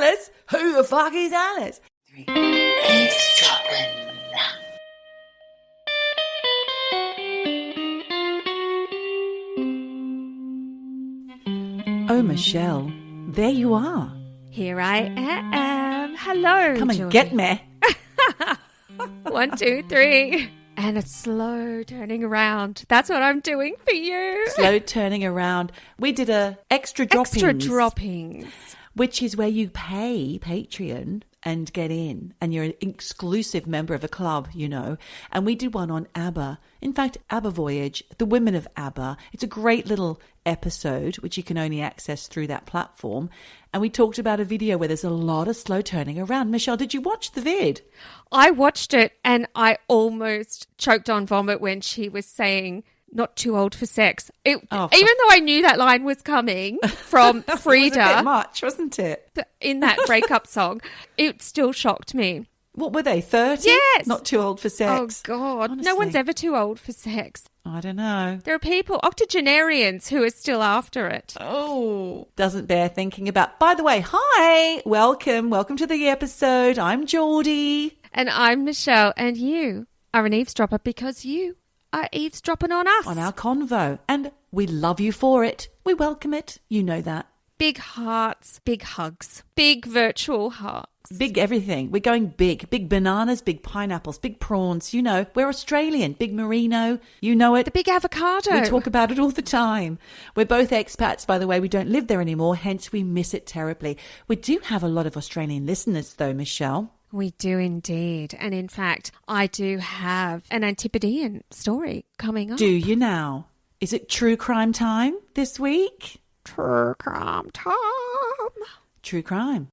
Alice? Who the fuck is Alice? Eavesdroppin. Oh, Michelle, there you are. Here I am. Hello, Come and Geordie. get me. 1, 2, 3. And a slow turning around. That's what I'm doing for you. Slow turning around. We did a extra droppings. Extra droppings. Which is where you pay Patreon and get in. And you're an exclusive member of a club, you know. And we did one on ABBA. In fact, ABBA Voyage, the women of ABBA. It's a great little episode, which you can only access through that platform. And we talked about a video where there's a lot of slow turning around. Michelle, did you watch the vid? I watched it and I almost choked on vomit when she was saying, not too old for sex. Even though I knew that line was coming from Frida. It was a bit much, wasn't it? In that breakup song, it still shocked me. What were they, 30? Yes. Not too old for sex. Oh, God. Honestly. No one's ever too old for sex. I don't know. There are people, octogenarians, who are still after it. Oh, doesn't bear thinking about. By the way, hi, welcome to the episode. I'm Geordie. And I'm Michelle, and you are an eavesdropper because you are eavesdropping on us. On our convo. And we love you for it. We welcome it. You know that. Big hearts, big hugs, big virtual hugs. Big everything. We're going big. Big bananas, big pineapples, big prawns. You know, we're Australian. Big merino. You know it. The big avocado. We talk about it all the time. We're both expats, by the way. We don't live there anymore. Hence, we miss it terribly. We do have a lot of Australian listeners, though, Michelle. We do indeed. And in fact, I do have an Antipodean story coming up. Do you now? Is it true crime time this week? True crime time. True crime.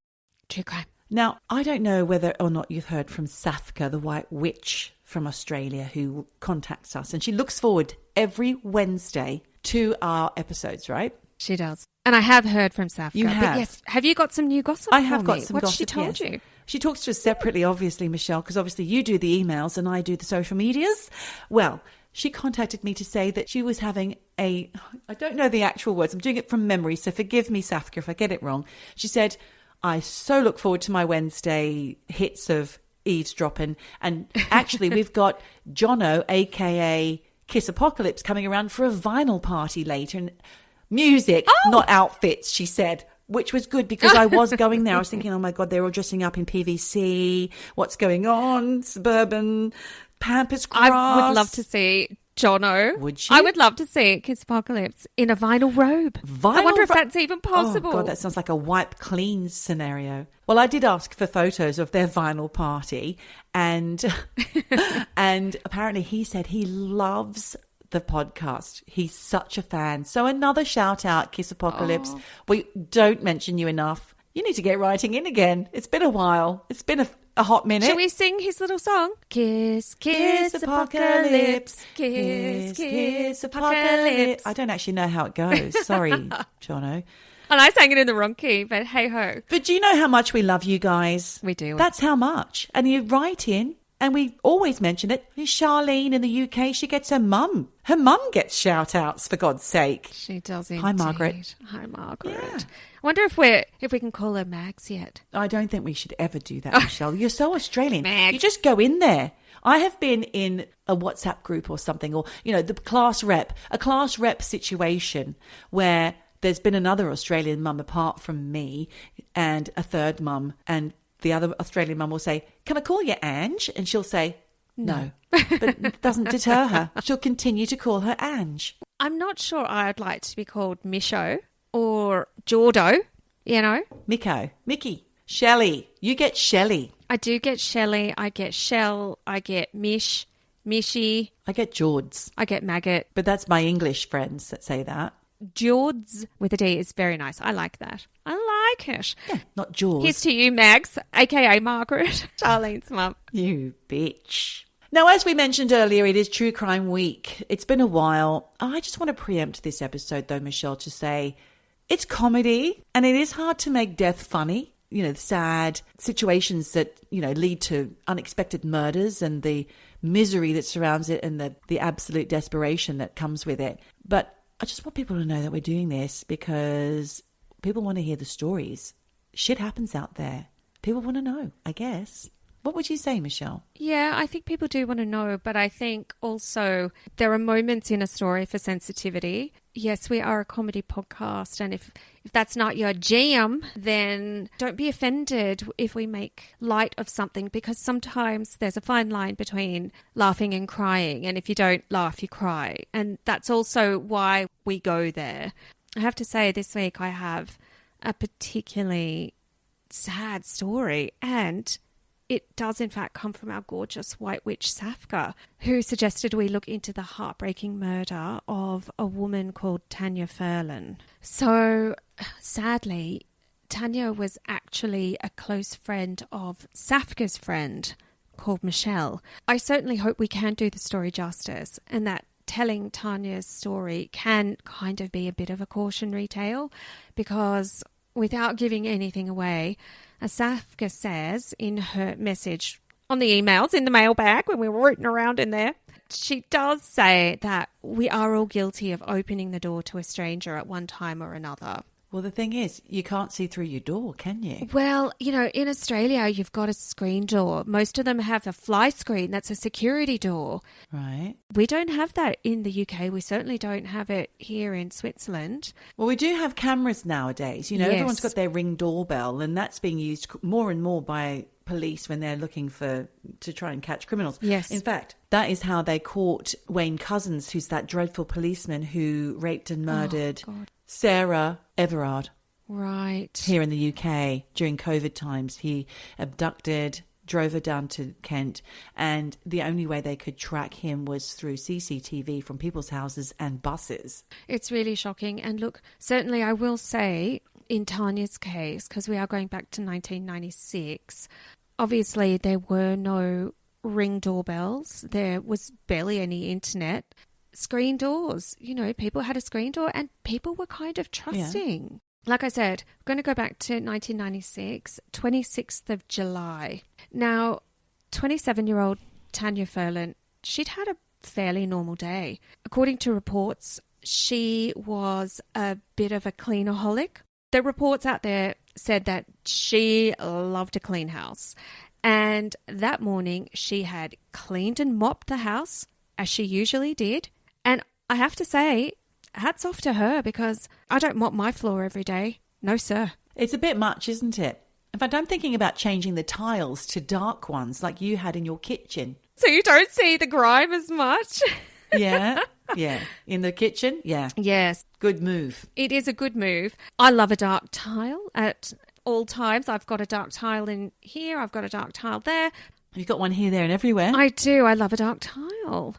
True crime. Now, I don't know whether or not you've heard from Safka, the White Witch from Australia, who contacts us. And she looks forward every Wednesday to our episodes, right? She does. And I have heard from Safka. You have? But yes, have you got some new gossip I have for got me? some What's gossip, she told yes. you? She talks to us separately, obviously, Michelle, because obviously you do the emails and I do the social medias. Well, she contacted me to say that she was having I don't know the actual words, I'm doing it from memory, so forgive me, Safka, if I get it wrong. She said, I so look forward to my Wednesday hits of eavesdropping. And actually, we've got Jono, a.k.a. Kiss Apocalypse, coming around for a vinyl party later. And music, not outfits, she said, which was good because I was going there. I was thinking, oh, my God, they're all dressing up in PVC. What's going on? Suburban, Pampas grass. I would love to see Jono. Would you? I would love to see Kiss Apocalypse in a vinyl robe. I wonder if that's even possible. Oh, God, that sounds like a wipe clean scenario. Well, I did ask for photos of their vinyl party and and apparently he said he loves the podcast. He's such a fan. So another shout out, Kiss Apocalypse. Oh. We don't mention you enough. You need to get writing in again. It's been a while. It's been a hot minute. Shall we sing his little song? Kiss, kiss, apocalypse. Kiss, kiss, apocalypse. I don't actually know how it goes. Sorry, Jono. And I sang it in the wrong key, but hey ho. But do you know how much we love you guys? We do. That's how much. And you write in, and we always mention it. Charlene in the UK, she gets her mum. Her mum gets shout outs, for God's sake. She does indeed. Hi, Margaret. Hi, Margaret. Yeah. I wonder if we can call her Mags yet. I don't think we should ever do that, Michelle. You're so Australian. Mags. You just go in there. I have been in a WhatsApp group or something, or, you know, a class rep situation where there's been another Australian mum apart from me and a third mum, and the other Australian mum will say, can I call you Ange? And she'll say, no. But it doesn't deter her. She'll continue to call her Ange. I'm not sure I'd like to be called Misho or Jordo, you know. Mickey, Shelley. You get Shelley. I do get Shelley, I get Shell, I get Mish, Mishy. I get Geords. I get Maggot. But that's my English friends that say that. Geords with a D is very nice. I like that. I like it. Yeah, not Jaws. Here's to you, Mags, a.k.a. Margaret, Charlene's mum. You bitch. Now, as we mentioned earlier, it is True Crime Week. It's been a while. I just want to preempt this episode, though, Michelle, to say it's comedy and it is hard to make death funny. You know, the sad situations that, you know, lead to unexpected murders and the misery that surrounds it and the absolute desperation that comes with it. But I just want people to know that we're doing this because people want to hear the stories. shit happens out there. People want to know, I guess. What would you say, Michelle? Yeah, I think people do want to know, but I think also there are moments in a story for sensitivity. Yes, we are a comedy podcast, and if that's not your jam, then don't be offended if we make light of something, because sometimes there's a fine line between laughing and crying, and if you don't laugh, you cry. And that's also why we go there. I have to say, this week I have a particularly sad story, and it does in fact come from our gorgeous white witch Safka, who suggested we look into the heartbreaking murder of a woman called Tania Furlan. So sadly, Tania was actually a close friend of Safka's friend called Michelle. I certainly hope we can do the story justice, and that telling Tania's story can kind of be a bit of a cautionary tale, because without giving anything away, as Safka says in her message on the emails in the mailbag when we were rooting around in there, she does say that we are all guilty of opening the door to a stranger at one time or another. Well, the thing is, you can't see through your door, can you? Well, you know, in Australia, you've got a screen door. Most of them have a fly screen. That's a security door. Right. We don't have that in the UK. We certainly don't have it here in Switzerland. Well, we do have cameras nowadays. You know, Yes. Everyone's got their Ring doorbell, and that's being used more and more by police when they're looking to try and catch criminals. Yes. In fact, that is how they caught Wayne Couzens, who's that dreadful policeman who raped and murdered Sarah Everard. Right. Here in the UK during COVID times. He abducted, drove her down to Kent, and the only way they could track him was through CCTV from people's houses and buses. It's really shocking. And look, certainly I will say in Tania's case, because we are going back to 1996, obviously there were no Ring doorbells. There was barely any internet. Screen doors, you know, people had a screen door and people were kind of trusting. Yeah. Like I said, I'm going to go back to 1996, 26th of July. Now, 27-year-old Tania Furlan, she'd had a fairly normal day. According to reports, she was a bit of a cleanaholic. The reports out there said that she loved a clean house. And that morning, she had cleaned and mopped the house, as she usually did. And I have to say, hats off to her, because I don't mop my floor every day. No, sir. It's a bit much, isn't it? In fact, I'm thinking about changing the tiles to dark ones like you had in your kitchen. So you don't see the grime as much? Yeah. In the kitchen? Yeah. Yes. Good move. It is a good move. I love a dark tile at all times. I've got a dark tile in here. I've got a dark tile there. You've got one here, there and everywhere. I do. I love a dark tile.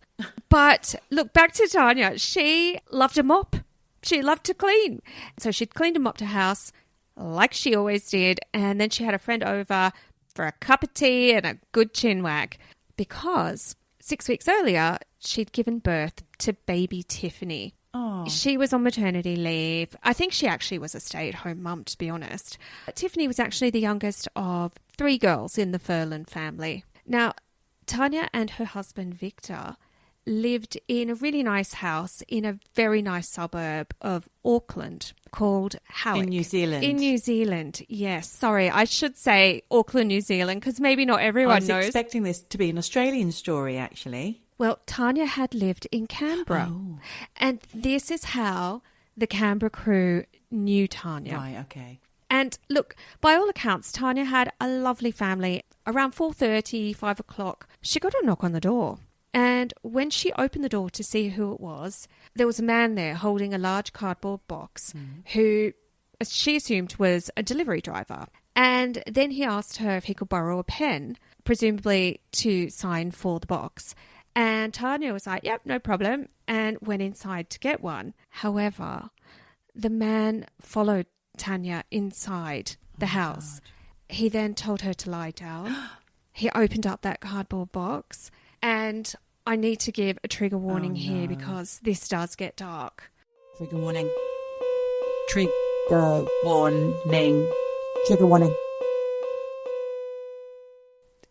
But look, back to Tania. She loved a mop. She loved to clean. So she'd cleaned and mopped her house like she always did. And then she had a friend over for a cup of tea and a good chin wag, because 6 weeks earlier, she'd given birth to baby Tiffany. Oh. She was on maternity leave. I think she actually was a stay-at-home mum, to be honest. Tiffany was actually the youngest of 3 girls in the Furlan family. Now, Tania and her husband, Victor, lived in a really nice house in a very nice suburb of Auckland called Howick. In New Zealand. In New Zealand, yes. Sorry, I should say Auckland, New Zealand, because maybe not everyone knows. I was expecting this to be an Australian story, actually. Well, Tania had lived in Canberra. Oh. And this is how the Canberra crew knew Tania. Right, okay. And look, by all accounts, Tania had a lovely family. Around 4:30, 5 o'clock, she got a knock on the door. And when she opened the door to see who it was, there was a man there holding a large cardboard box who she assumed was a delivery driver. And then he asked her if he could borrow a pen, presumably to sign for the box. And Tania was like, yep, no problem, and went inside to get one. However, the man followed Tania inside the house. God. He then told her to lie down. He opened up that cardboard box. And I need to give a trigger warning here, because this does get dark. Trigger warning. Trigger warning. Trigger warning.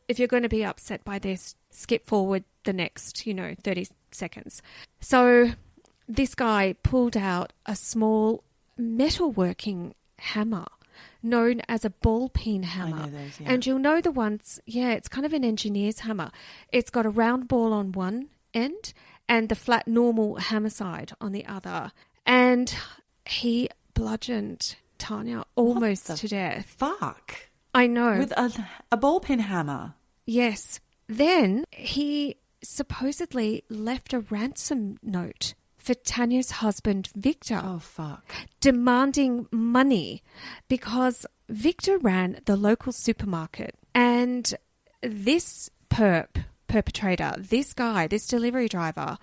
If you're going to be upset by this, skip forward the next, 30 seconds. So this guy pulled out a small metalworking hammer known as a ball peen hammer. I know those, yeah. And you'll know the ones, it's kind of an engineer's hammer. It's got a round ball on one end and the flat normal hammer side on the other. And he bludgeoned Tania almost to death. Fuck. I know. With a ball peen hammer. Yes. Then he supposedly left a ransom note for Tania's husband, Victor. Oh, fuck. Demanding money because Victor ran the local supermarket and this perpetrator, this guy, this delivery driver,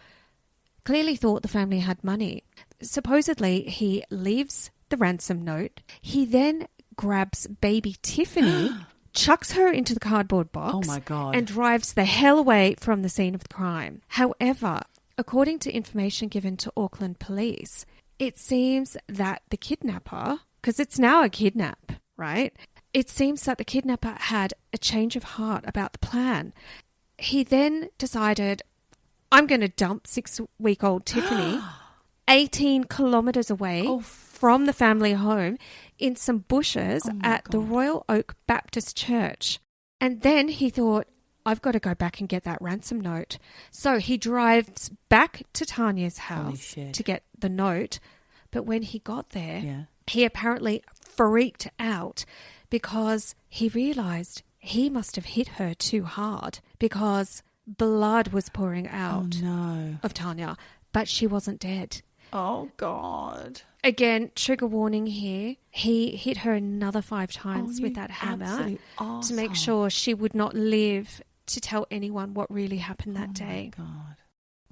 clearly thought the family had money. Supposedly, he leaves the ransom note. He then grabs baby Tiffany, chucks her into the cardboard box. Oh, my God. And drives the hell away from the scene of the crime. However, according to information given to Auckland police, it seems that the kidnapper, because it's now a kidnap, right? It seems that the kidnapper had a change of heart about the plan. He then decided, I'm going to dump 6-week-old Tiffany 18 kilometres away from the family home in some bushes at the Royal Oak Baptist Church. And then he thought, I've got to go back and get that ransom note. So he drives back to Tania's house to get the note. But when he got there, he apparently freaked out because he realised he must have hit her too hard because blood was pouring out of Tania, but she wasn't dead. Oh, God. Again, trigger warning here. He hit her another 5 times with that hammer to make sure she would not live to tell anyone what really happened that day. Oh, my God.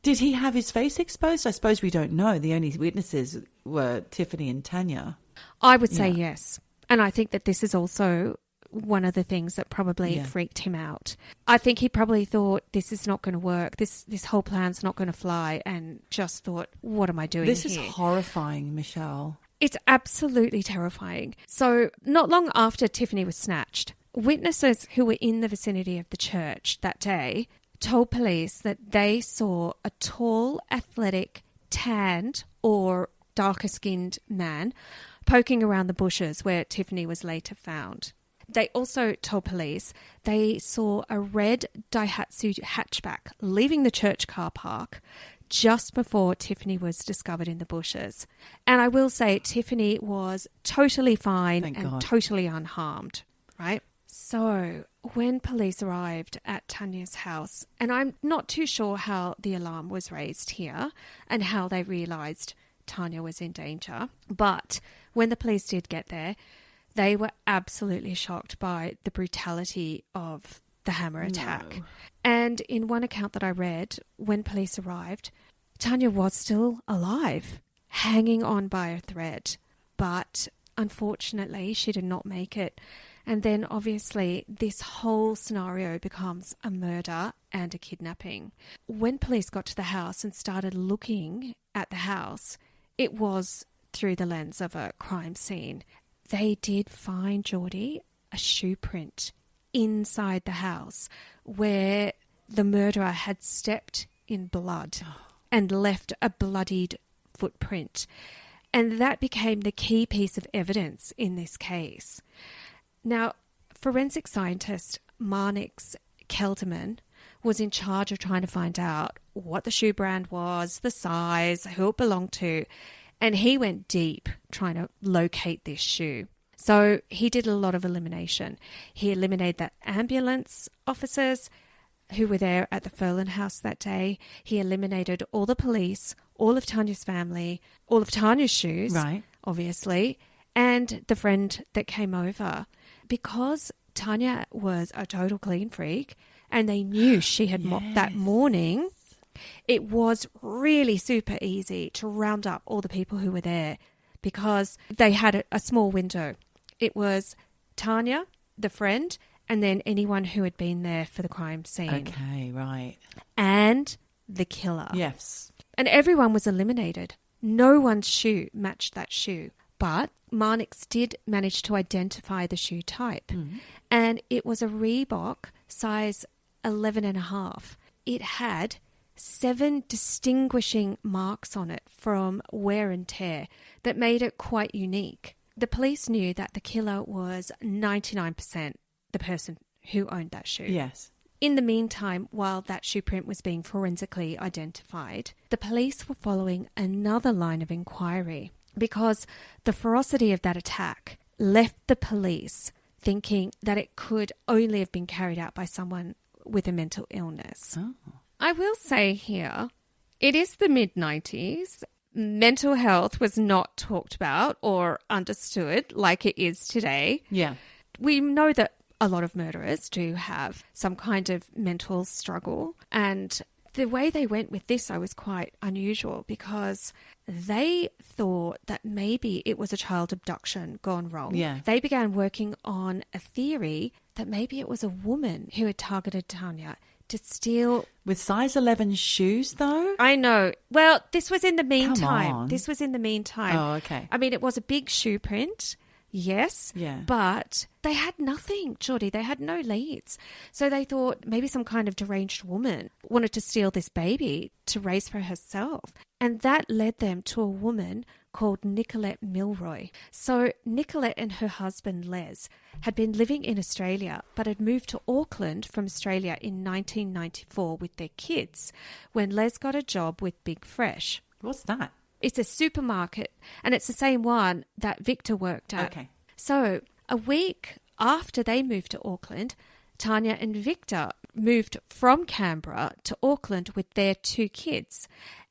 Did he have his face exposed? I suppose we don't know. The only witnesses were Tiffany and Tania. I would say yes. And I think that this is also one of the things that probably freaked him out. I think he probably thought, this is not going to work. This whole plan's not going to fly, and just thought, what am I doing here? This is horrifying, Michelle. It's absolutely terrifying. So not long after Tiffany was snatched, witnesses who were in the vicinity of the church that day told police that they saw a tall, athletic, tanned or darker-skinned man poking around the bushes where Tiffany was later found. They also told police they saw a red Daihatsu hatchback leaving the church car park just before Tiffany was discovered in the bushes. And I will say Tiffany was totally fine and totally unharmed, right? So when police arrived at Tania's house, and I'm not too sure how the alarm was raised here and how they realised Tania was in danger, but when the police did get there, they were absolutely shocked by the brutality of the hammer attack. And in one account that I read, when police arrived, Tania was still alive, hanging on by a thread. But unfortunately, she did not make it. And then obviously this whole scenario becomes a murder and a kidnapping. When police got to the house and started looking at the house, it was through the lens of a crime scene. They did find, Geordie, a shoe print inside the house where the murderer had stepped in blood and left a bloodied footprint. And that became the key piece of evidence in this case. Now, forensic scientist Marnix Kelderman was in charge of trying to find out what the shoe brand was, the size, who it belonged to, and he went deep trying to locate this shoe. So he did a lot of elimination. He eliminated the ambulance officers who were there at the Furlan house that day. He eliminated all the police, all of Tania's family, all of Tania's shoes, obviously, and the friend that came over. Because Tania was a total clean freak and they knew she had mopped that morning, it was really super easy to round up all the people who were there because they had a small window. It was Tania, the friend, and then anyone who had been there for the crime scene. Okay, right. And the killer. Yes. And everyone was eliminated. No one's shoe matched that shoe. But Marnix did manage to identify the shoe type. And it was a Reebok size 11.5. It had 7 distinguishing marks on it from wear and tear that made it quite unique. The police knew that the killer was 99% the person who owned that shoe. Yes. In the meantime, while that shoe print was being forensically identified, the police were following another line of inquiry because the ferocity of that attack left the police thinking that it could only have been carried out by someone with a mental illness. Oh. I will say here, it is the mid-90s. Mental health was not talked about or understood like it is today. Yeah. We know that a lot of murderers do have some kind of mental struggle, and the way they went with this, I was quite unusual because they thought that maybe it was a child abduction gone wrong. Yeah. They began working on a theory that maybe it was a woman who had targeted Tania to steal. With size 11 shoes, though? I know. Well, this was in the Come meantime. on. This was in the meantime. Oh, okay. I mean, it was a big shoe print. Yes. Yeah. But they had nothing, Geordie. They had no leads. So they thought maybe some kind of deranged woman wanted to steal this baby to raise for herself. And that led them to a woman called Nicolette Milroy. So Nicolette and her husband Les had been living in Australia but had moved to Auckland from Australia in 1994 with their kids when Les got a job with Big Fresh. What's that? It's a supermarket, and it's the same one that Victor worked at. Okay. So a week after they moved to Auckland, Tania and Victor moved from Canberra to Auckland with their 2 kids.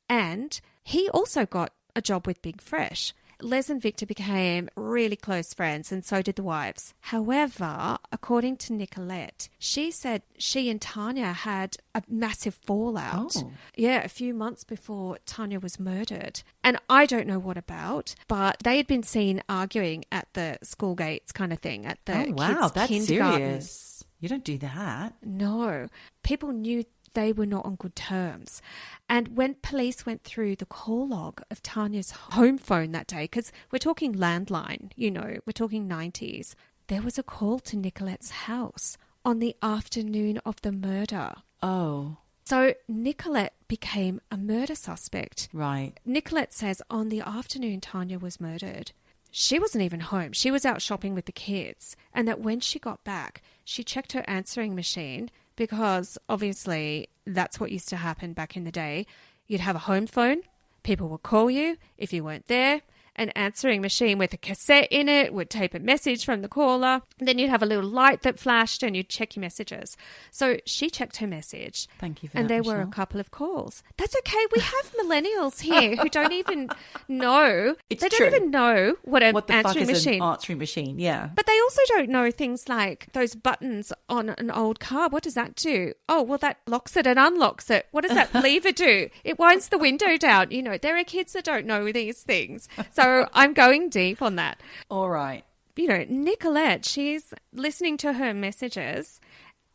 And he also got a job with Big Fresh. Les and Victor became really close friends, and so did the wives. However, according to Nicolette, she said she and Tania had a massive fallout. Oh. Yeah, a few months before Tania was murdered. And I don't know what about, but they had been seen arguing at the school gates kind of thing, at the kids' That's kindergarten. serious. You don't do that. No. People knew they were not on good terms. And when police went through the call log of Tania's home phone that day, because we're talking landline, we're talking 90s, there was a call to Nicolette's house on the afternoon of the murder. Oh. So Nicolette became a murder suspect. Right. Nicolette says on the afternoon Tania was murdered, she wasn't even home. She was out shopping with the kids. And that when she got back, she checked her answering machine because obviously that's what used to happen back in the day. You'd have a home phone. People would call you if you weren't there. An answering machine with a cassette in it would tape a message from the caller. Then you'd have a little light that flashed and you'd check your messages. So she checked her message. Thank you for and that, there were a Michelle. couple of calls. That's okay. We have millennials here who don't even know. It's they true. don't even know what an What the answering fuck is machine. an answering machine? Yeah. But they also don't know things like those buttons on an old car. What does that do? Oh, well, that locks it and unlocks it. What does that lever do? It winds the window down. There are kids that don't know these things. So I'm going deep on that. All right. Nicolette, she's listening to her messages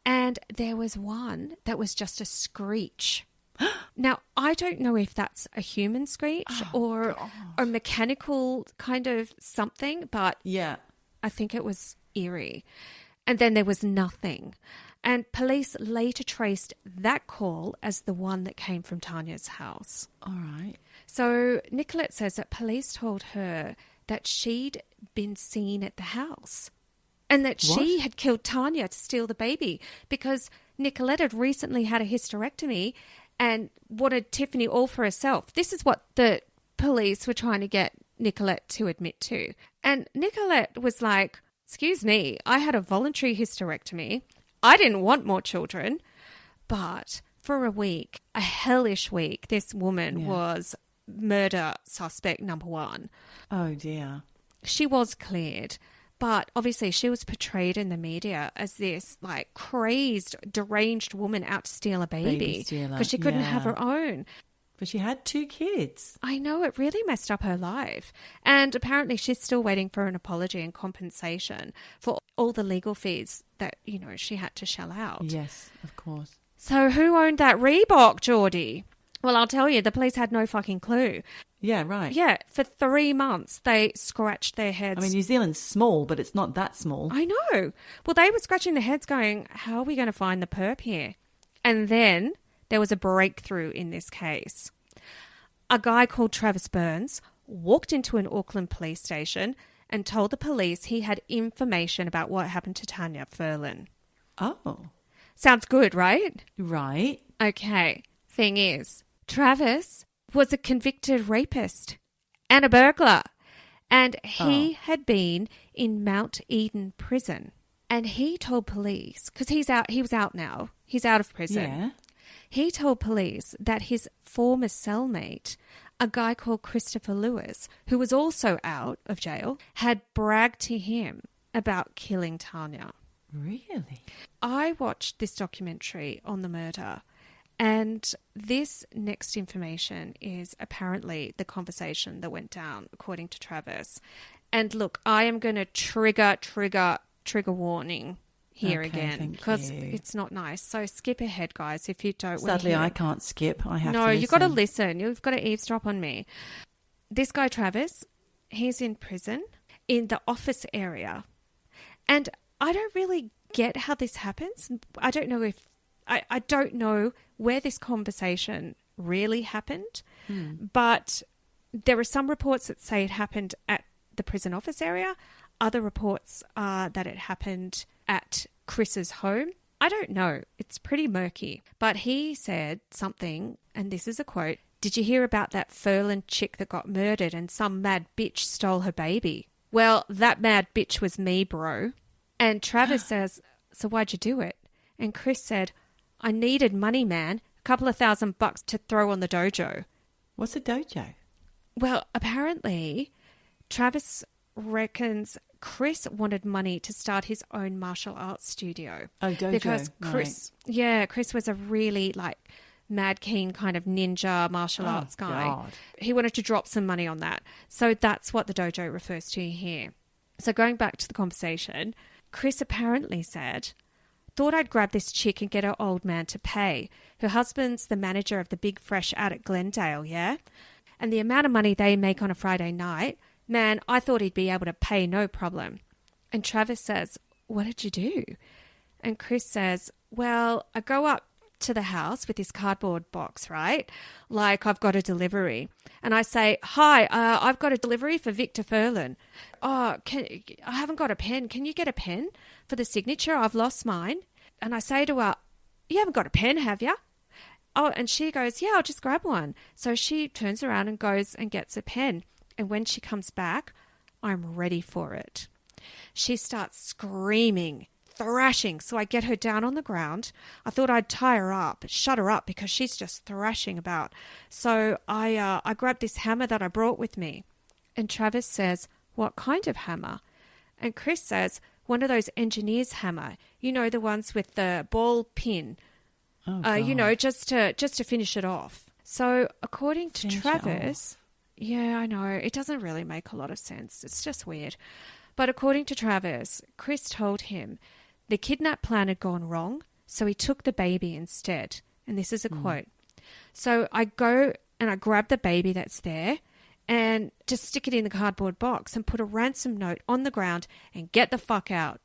and there was one that was just a screech. Now, I don't know if that's a human screech or a mechanical kind of something, but Yeah. I think it was eerie. And then there was nothing. And police later traced that call as the one that came from Tania's house. All right. So Nicolette says that police told her that she'd been seen at the house and that she had killed Tania to steal the baby because Nicolette had recently had a hysterectomy and wanted Tiffany all for herself. This is what the police were trying to get Nicolette to admit to. And Nicolette was like, excuse me, I had a voluntary hysterectomy. I didn't want more children. But for a week, a hellish week, this woman was murder suspect number 1. Oh, dear. She was cleared. But obviously she was portrayed in the media as this crazed, deranged woman out to steal a baby stealer, because she couldn't have yeah. her own. But she had 2 kids. I know, it really messed up her life. And apparently she's still waiting for an apology and compensation for all the legal fees that, she had to shell out. Yes, of course. So who owned that Reebok, Geordie? Well, I'll tell you, the police had no fucking clue. Yeah, right. Yeah, for 3 months they scratched their heads. I mean, New Zealand's small, but it's not that small. I know. Well, they were scratching their heads going, how are we going to find the perp here? And then there was a breakthrough in this case. A guy called Travis Burns walked into an Auckland police station and told the police he had information about what happened to Tania Furlan. Oh. Sounds good, right? Right. Okay. Thing is, Travis was a convicted rapist and a burglar, and he had been in Mount Eden prison. And he told police, because he was out now, he's out of prison. Yeah. He told police that his former cellmate, a guy called Christopher Lewis, who was also out of jail, had bragged to him about killing Tania. Really? I watched this documentary on the murder, and this next information is apparently the conversation that went down, according to Travis. And look, I am going to trigger warning here again, because it's not nice. So skip ahead, guys, if you don't want to Sadly, hear. I can't skip. I have to No, listen. you've got to listen. You've got to eavesdrop on me. This guy, Travis, he's in prison in the office area. And I don't really get how this happens. I don't know if... I don't know where this conversation really happened, but there are some reports that say it happened at the prison office area. Other reports are that it happened at Chris's home. I don't know. It's pretty murky. But he said something, and this is a quote, "Did you hear about that Furlan chick that got murdered and some mad bitch stole her baby?" Well, that mad bitch was me, bro. And Travis says, "So why'd you do it?" And Chris said, "I needed money, man. A couple of $1,000 to throw on the dojo." What's a dojo? Well, apparently, Travis reckons Chris wanted money to start his own martial arts studio. Oh, dojo. Because Chris, Chris was a really mad keen kind of ninja martial arts guy. God. He wanted to drop some money on that. So that's what the dojo refers to here. So going back to the conversation, Chris apparently said, "Thought I'd grab this chick and get her old man to pay. Her husband's the manager of the Big Fresh out at Glendale, yeah? And the amount of money they make on a Friday night, man, I thought he'd be able to pay no problem." And Travis says, "What did you do?" And Chris says, "Well, I go up to the house with this cardboard box, right? Like I've got a delivery. And I say, 'Hi, I've got a delivery for Victor Furlan. Oh, I haven't got a pen. Can you get a pen for the signature? I've lost mine.' And I say to her, 'You haven't got a pen, have you?' Oh, and she goes, 'Yeah, I'll just grab one.' So she turns around and goes and gets a pen. And when she comes back, I'm ready for it. She starts screaming, thrashing. So I get her down on the ground. I thought I'd tie her up, shut her up, because she's just thrashing about. So I grabbed this hammer that I brought with me." And Travis says, "What kind of hammer?" And Chris says, "One of those engineer's hammer. You know, the ones with the ball pin. Just to finish it off." So according to Travis... Yeah, I know. It doesn't really make a lot of sense. It's just weird. But according to Travis, Chris told him the kidnap plan had gone wrong, so he took the baby instead. And this is a quote. "So I go and I grab the baby that's there and just stick it in the cardboard box and put a ransom note on the ground and get the fuck out."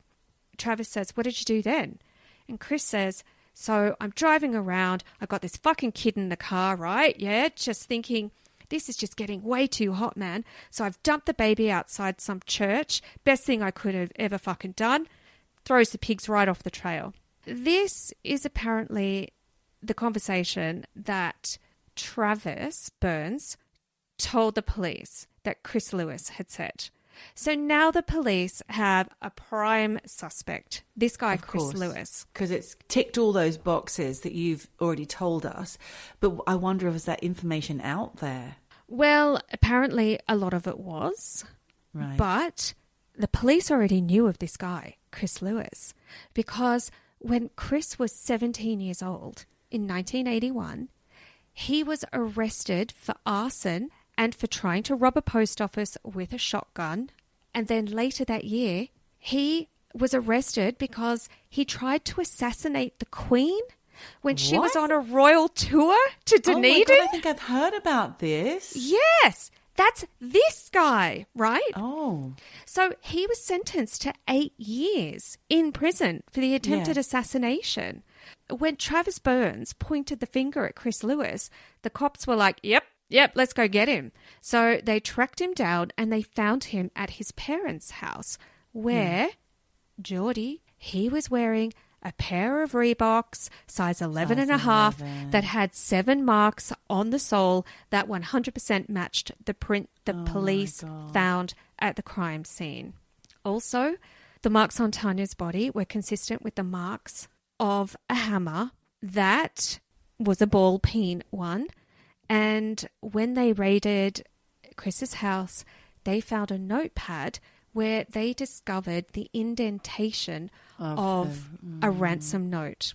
Travis says, "What did you do then?" And Chris says, "So I'm driving around. I got this fucking kid in the car, right? Yeah, just thinking... this is just getting way too hot, man. So I've dumped the baby outside some church. Best thing I could have ever fucking done. Throws the pigs right off the trail." This is apparently the conversation that Travis Burns told the police that Chris Lewis had said. So now the police have a prime suspect. This guy, Chris Lewis. Because it's ticked all those boxes that you've already told us. But I wonder if there's that information out there. Well, apparently a lot of it was. Right. But the police already knew of this guy, Chris Lewis, because when Chris was 17 years old in 1981, he was arrested for arson and for trying to rob a post office with a shotgun. And then later that year, he was arrested because he tried to assassinate the Queen when she was on a royal tour to Dunedin. Oh my God, I think I've heard about this. Yes, that's this guy, right? Oh. So he was sentenced to 8 years in prison for the attempted assassination. When Travis Burns pointed the finger at Chris Lewis, the cops were like, "Yep, Yep, let's go get him. So they tracked him down and they found him at his parents' house where Geordie, he was wearing a pair of Reeboks, size 11 and a half, that had 7 marks on the sole that 100% matched the print the police found at the crime scene. Also, the marks on Tania's body were consistent with the marks of a hammer that was a ball peen one. And when they raided Chris's house, they found a notepad where they discovered the indentation of a ransom note.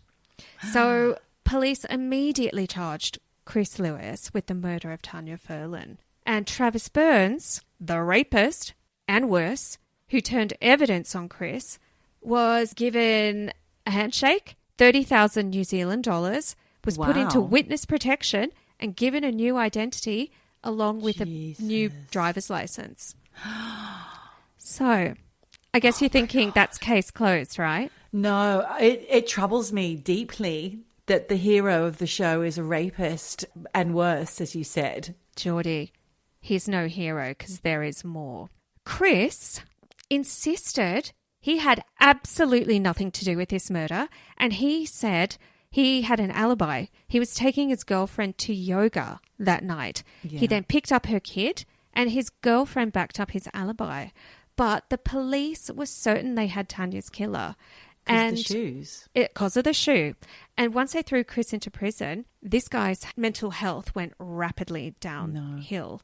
So police immediately charged Chris Lewis with the murder of Tania Furlan. And Travis Burns, the rapist, and worse, who turned evidence on Chris, was given a handshake, 30,000 New Zealand dollars, was put into witness protection and given a new identity along with a new driver's license. So, I guess you're thinking that's case closed, right? No, it troubles me deeply that the hero of the show is a rapist and worse, as you said. Geordie, he's no hero because there is more. Chris insisted he had absolutely nothing to do with this murder, and he said he had an alibi. He was taking his girlfriend to yoga that night. Yeah. He then picked up her kid, and his girlfriend backed up his alibi. But the police were certain they had Tania's killer. Because of the shoes. Because of the shoe. And once they threw Chris into prison, this guy's mental health went rapidly downhill.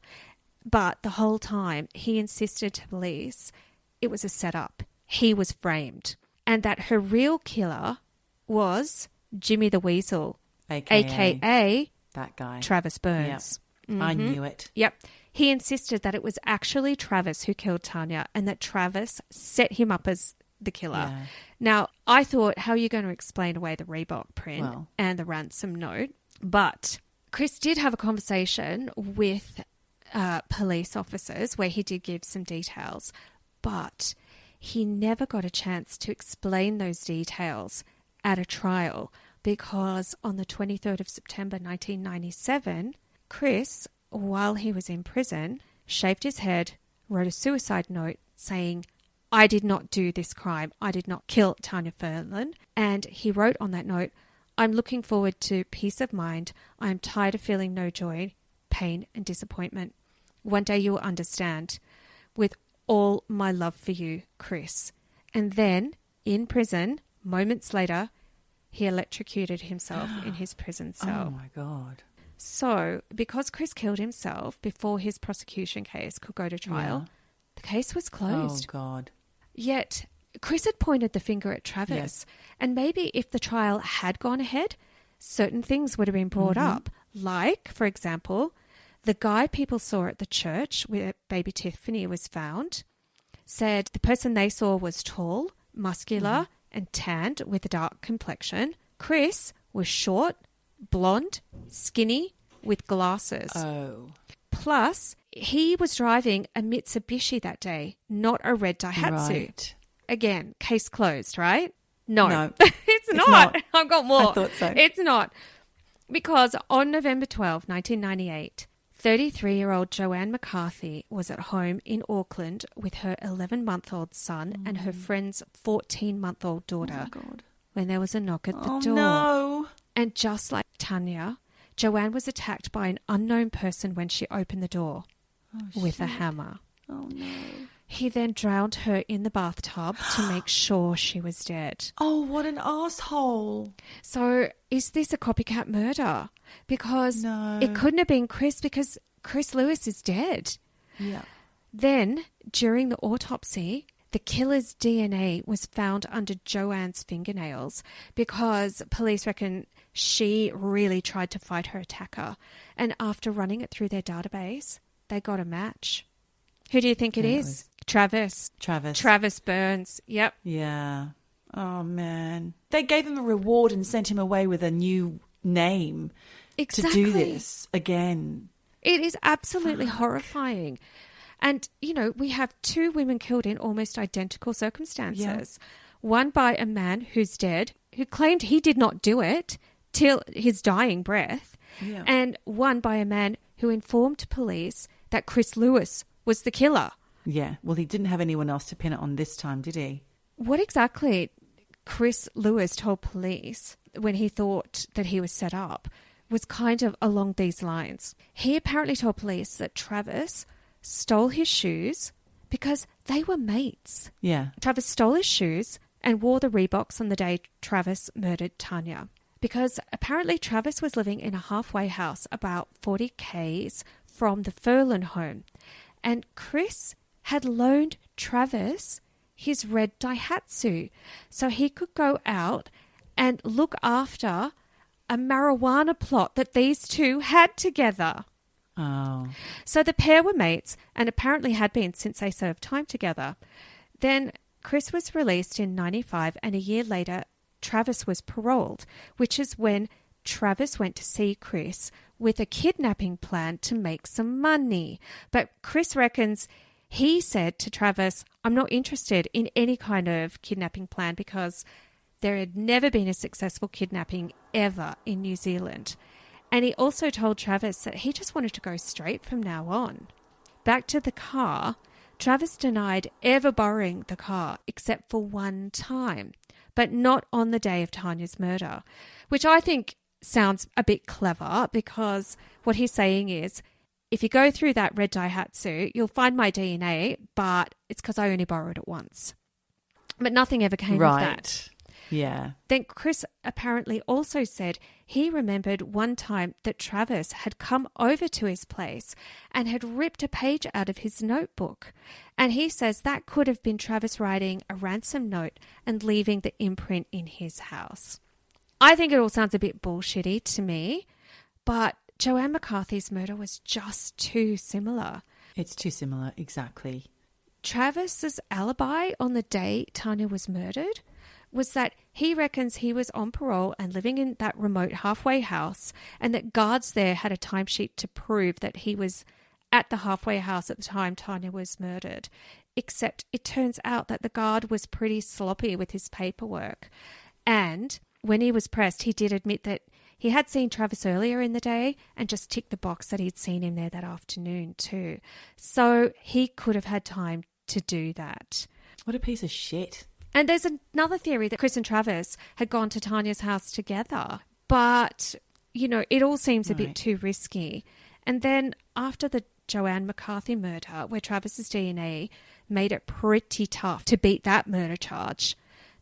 But the whole time, he insisted to police it was a setup. He was framed. And that her real killer was Jimmy the Weasel, a.k.a. that guy. Travis Burns. Yep. I knew it. Yep. He insisted that it was actually Travis who killed Tania and that Travis set him up as the killer. Yeah. Now, I thought, how are you going to explain away the Reebok print and the ransom note? But Chris did have a conversation with police officers where he did give some details, but he never got a chance to explain those details at a trial because on the 23rd of September 1997, Chris, while he was in prison, shaved his head, wrote a suicide note saying, "I did not do this crime. I did not kill Tania Furlan." And he wrote on that note, "I'm looking forward to peace of mind. I am tired of feeling no joy, pain and disappointment. One day you will understand. With all my love for you, Chris." And then, in prison, moments later, he electrocuted himself in his prison cell. Oh my God. So, because Chris killed himself before his prosecution case could go to trial, the case was closed. Oh, God. Yet, Chris had pointed the finger at Travis. And maybe if the trial had gone ahead, certain things would have been brought up. Like, for example, the guy people saw at the church where baby Tiffany was found said the person they saw was tall, muscular, and tanned with a dark complexion. Chris was short, blonde, skinny, with glasses. Oh. Plus, he was driving a Mitsubishi that day, not a red Daihatsu. Right. Again, case closed, right? No. It's not. not. I've got more. I thought so. It's not. Because on November 12, 1998, 33-year-old Joanne McCarthy was at home in Auckland with her 11-month-old son and her friend's 14-month-old daughter when there was a knock at the door. No. And just like Tania, Joanne was attacked by an unknown person when she opened the door with a hammer. Oh, no. He then drowned her in the bathtub to make sure she was dead. Oh, what an asshole. So is this a copycat murder? Because it couldn't have been Chris because Chris Lewis is dead. Yeah. Then, during the autopsy, the killer's DNA was found under Joanne's fingernails because police reckon she really tried to fight her attacker. And after running it through their database, they got a match. Who do you think it is? Travis Burns. Yep. Yeah. Oh, man. They gave him a reward and sent him away with a new name to do this again. It is absolutely horrifying. And, you know, we have 2 women killed in almost identical circumstances. Yeah. One by a man who's dead, who claimed he did not do it till his dying breath. Yeah. And one by a man who informed police that Chris Lewis was the killer. Yeah, well, he didn't have anyone else to pin it on this time, did he? What exactly Chris Lewis told police when he thought that he was set up was kind of along these lines. He apparently told police that Travis stole his shoes because they were mates. Yeah. Travis stole his shoes and wore the Reeboks on the day Travis murdered Tania. Because apparently Travis was living in a halfway house about 40 k's from the Furlan home. And Chris had loaned Travis his red Daihatsu so he could go out and look after a marijuana plot that these two had together. Oh. So the pair were mates and apparently had been since they served time together. Then Chris was released in 95 and a year later Travis was paroled, which is when Travis went to see Chris with a kidnapping plan to make some money. But Chris reckons he said to Travis, I'm not interested in any kind of kidnapping plan because there had never been a successful kidnapping ever in New Zealand. And he also told Travis that he just wanted to go straight from now on. Back to the car, Travis denied ever borrowing the car except for one time, but not on the day of Tania's murder, which I think sounds a bit clever because what he's saying is, if you go through that red Daihatsu, you'll find my DNA, but it's because I only borrowed it once. But nothing ever came of that. Yeah. Then Chris apparently also said he remembered one time that Travis had come over to his place and had ripped a page out of his notebook. And he says that could have been Travis writing a ransom note and leaving the imprint in his house. I think it all sounds a bit bullshitty to me, but Joanne McCarthy's murder was just too similar. It's too similar, exactly. Travis's alibi on the day Tania was murdered was that he reckons he was on parole and living in that remote halfway house and that guards there had a timesheet to prove that he was at the halfway house at the time Tania was murdered. Except it turns out that the guard was pretty sloppy with his paperwork. And when he was pressed, he did admit that he had seen Travis earlier in the day and just ticked the box that he'd seen him there that afternoon too. So he could have had time to do that. What a piece of shit. And there's another theory that Chris and Travis had gone to Tania's house together. But, you know, it all seems a bit too risky. And then after the Joanne McCarthy murder, where Travis's DNA made it pretty tough to beat that murder charge,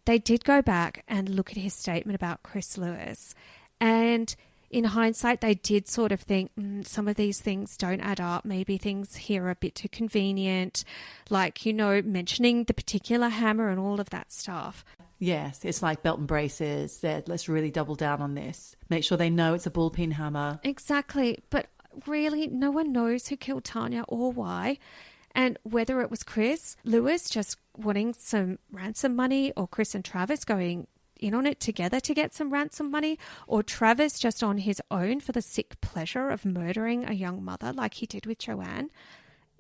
they did go back and look at his statement about Chris Lewis. And in hindsight, they did sort of think some of these things don't add up. Maybe things here are a bit too convenient, like, you know, mentioning the particular hammer and all of that stuff. Yes, it's like belt and braces. Let's really double down on this. Make sure they know it's a bullpen hammer. Exactly. But really, no one knows who killed Tania or why. And whether it was Chris Lewis just wanting some ransom money or Chris and Travis going in on it together to get some ransom money, or Travis just on his own for the sick pleasure of murdering a young mother like he did with Joanne,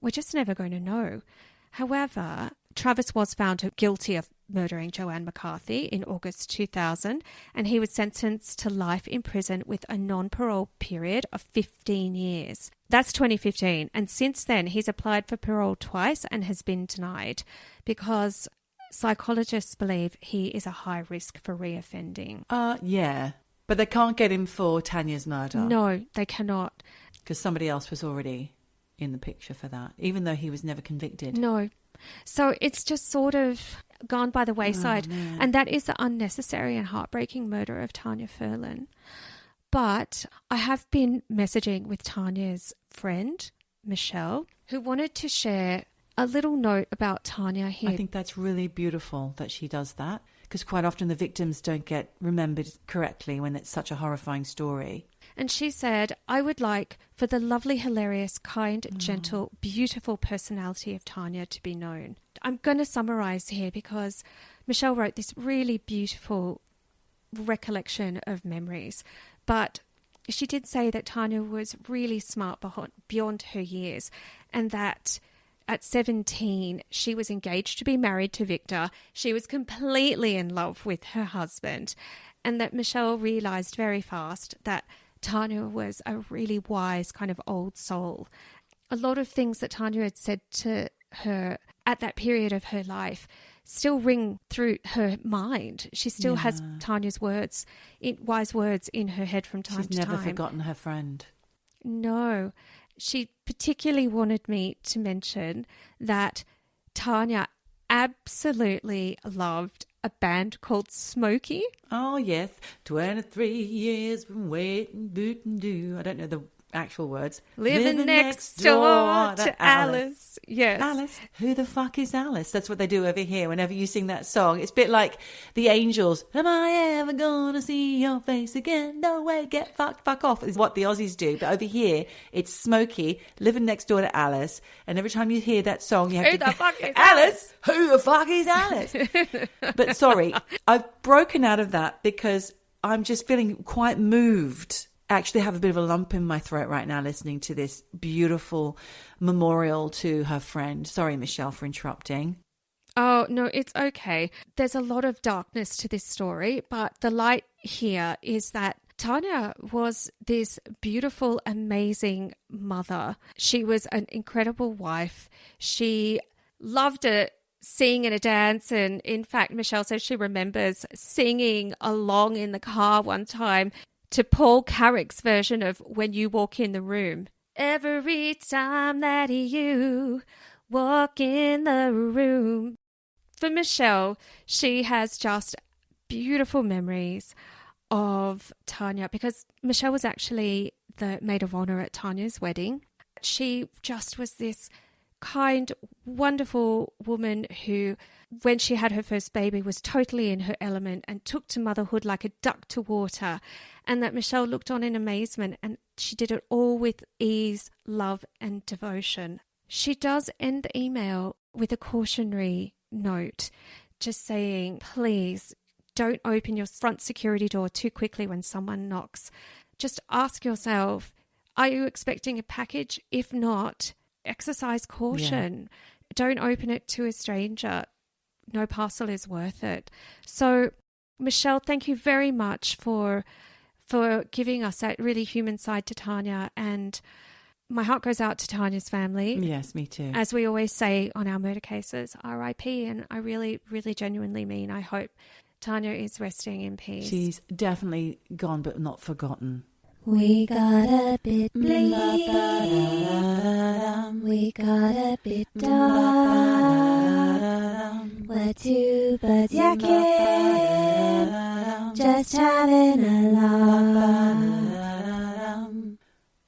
we're just never going to know. However, Travis was found guilty of murdering Joanne McCarthy in August 2000, and he was sentenced to life in prison with a non-parole period of 15 years. That's 2015, and since then he's applied for parole twice and has been denied because psychologists believe he is a high risk for reoffending. Yeah. But they can't get him for Tania's murder. No, they cannot. Because somebody else was already in the picture for that, even though he was never convicted. No. So it's just sort of gone by the wayside. Oh, and that is the unnecessary and heartbreaking murder of Tania Furlan. But I have been messaging with Tania's friend, Michelle, who wanted to share a little note about Tania here. I think that's really beautiful that she does that, because quite often the victims don't get remembered correctly when it's such a horrifying story. And she said, I would like for the lovely, hilarious, kind, gentle, beautiful personality of Tania to be known. I'm going to summarise here because Michelle wrote this really beautiful recollection of memories. But she did say that Tania was really smart beyond her years, and that at 17, she was engaged to be married to Victor. She was completely in love with her husband, and that Michelle realised very fast that Tania was a really wise kind of old soul. A lot of things that Tania had said to her at that period of her life still ring through her mind. She still has Tania's words, wise words in her head from time to time. She's never forgotten her friend. No. She particularly wanted me to mention that Tania absolutely loved a band called Smokey. Oh, yes. 23 years been waiting, boot and do. I don't know the actual words. Living next door to Alice. Yes. Alice. Who the fuck is Alice? That's what they do over here whenever you sing that song. It's a bit like the Angels. Am I ever gonna see your face again? No way, get fucked, fuck off, is what the Aussies do. But over here, it's Smokey, living next door to Alice. And every time you hear that song, you have Who to... the fuck is Alice? Who the fuck is Alice? But sorry, I've broken out of that because I'm just feeling quite moved. I actually have a bit of a lump in my throat right now listening to this beautiful memorial to her friend. Sorry, Michelle, for interrupting. Oh, no, it's okay. There's a lot of darkness to this story, but the light here is that Tania was this beautiful, amazing mother. She was an incredible wife. She loved to sing and a dance. And in fact, Michelle says she remembers singing along in the car one time to Paul Carrick's version of When You Walk in the Room. Every time that you walk in the room. For Michelle, she has just beautiful memories of Tania because Michelle was actually the maid of honor at Tania's wedding. She just was this kind, wonderful woman who, when she had her first baby, was totally in her element and took to motherhood like a duck to water, and that Michelle looked on in amazement, and she did it all with ease, love and devotion. She does end the email with a cautionary note, just saying, please don't open your front security door too quickly when someone knocks. Just ask yourself, are you expecting a package? If not, exercise caution. Yeah. Don't open it to a stranger. No parcel is worth it. So, Michelle, thank you very much for giving us that really human side to Tania. And my heart goes out to Tania's family. Yes, me too. As we always say on our murder cases, R.I.P. And I really, really genuinely mean I hope Tania is resting in peace. She's definitely gone but not forgotten. We got a bit bleak, we got a bit dark. We're two birds yakking, just having a laugh.